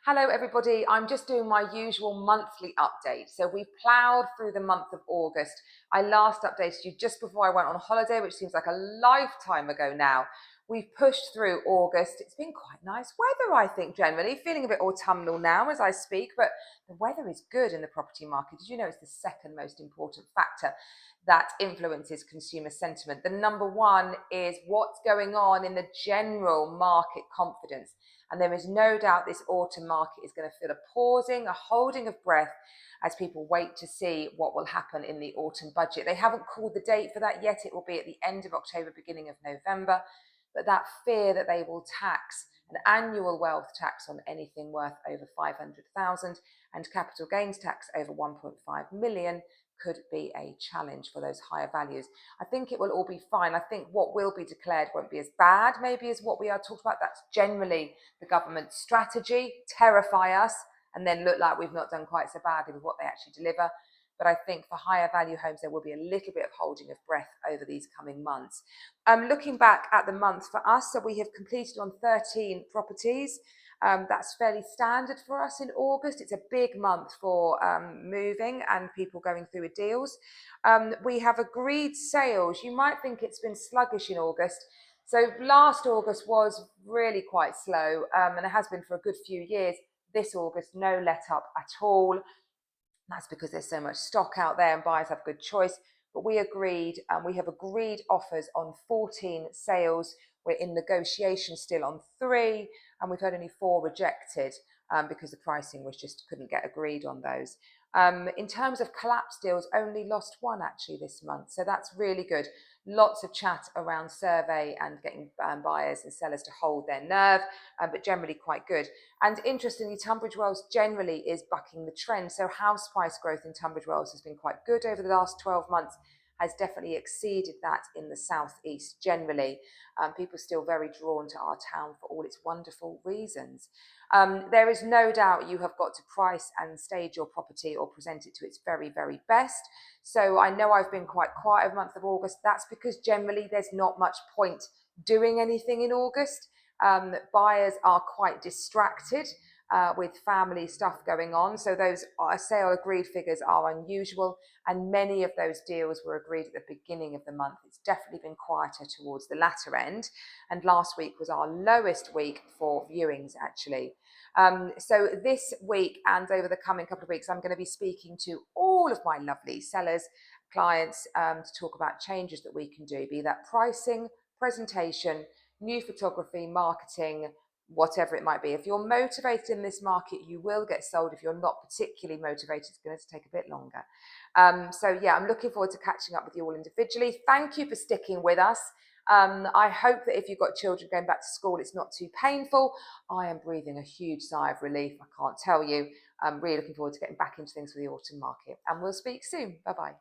Hello everybody, I'm just doing my usual monthly update. So we've ploughed through the month of August. I last updated you just before I went on holiday, which seems like a lifetime ago now. We've pushed through August. It's been quite nice weather, I think, generally. Feeling a bit autumnal now as I speak, but the weather is good in the property market. Did you know it's the second most important factor that influences consumer sentiment? The number one is what's going on in the general market confidence. And there is no doubt this autumn market is going to feel a pausing, a holding of breath as people wait to see what will happen in the autumn budget. They haven't called the date for that yet. It will be at the end of October, beginning of November. But that fear that they will tax an annual wealth tax on anything worth over 500,000 and capital gains tax over 1.5 million could be a challenge for those higher values. I think it will all be fine. I think what will be declared won't be as bad maybe as what we are talking about. That's generally the government's strategy: terrify us and then look like we've not done quite so badly with what they actually deliver. But I think for higher value homes, there will be a little bit of holding of breath over these coming months. Looking back at the month for us, so we have completed on 13 properties. That's fairly standard for us in August. It's a big month for moving and people going through with deals. We have agreed sales. You might think it's been sluggish in August. So last August was really quite slow, and it has been for a good few years. This August, no let up at all. That's because there's so much stock out there and buyers have a good choice. But we have agreed offers on 14 sales. We're in negotiation still on 3, and we've had only 4 rejected because the pricing couldn't get agreed on those. In terms of collapse deals, only lost 1 actually this month. So that's really good. Lots of chat around survey and getting buyers and sellers to hold their nerve, but generally quite good. And interestingly, Tunbridge Wells generally is bucking the trend. So house price growth in Tunbridge Wells has been quite good over the last 12 months, has definitely exceeded that in the southeast generally. People still very drawn to our town for all its wonderful reasons. There is no doubt you have got to price and stage your property or present it to its very, very best. So I know I've been quite quiet over the month of August. That's because generally there's not much point doing anything in August. Buyers are quite distracted with family stuff going on. So those sale agreed figures are unusual, and many of those deals were agreed at the beginning of the month. It's definitely been quieter towards the latter end, and last week was our lowest week for viewings actually. So this week and over the coming couple of weeks, I'm going to be speaking to all of my lovely sellers, clients, to talk about changes that we can do, be that pricing, presentation, new photography, marketing, whatever it might be. If you're motivated in this market, you will get sold. If you're not particularly motivated, it's going to take a bit longer. So yeah, I'm looking forward to catching up with you all individually. Thank you for sticking with us. I hope that if you've got children going back to school, it's not too painful. I am breathing a huge sigh of relief, I can't tell you. I'm really looking forward to getting back into things for the autumn market, and we'll speak soon. Bye-bye.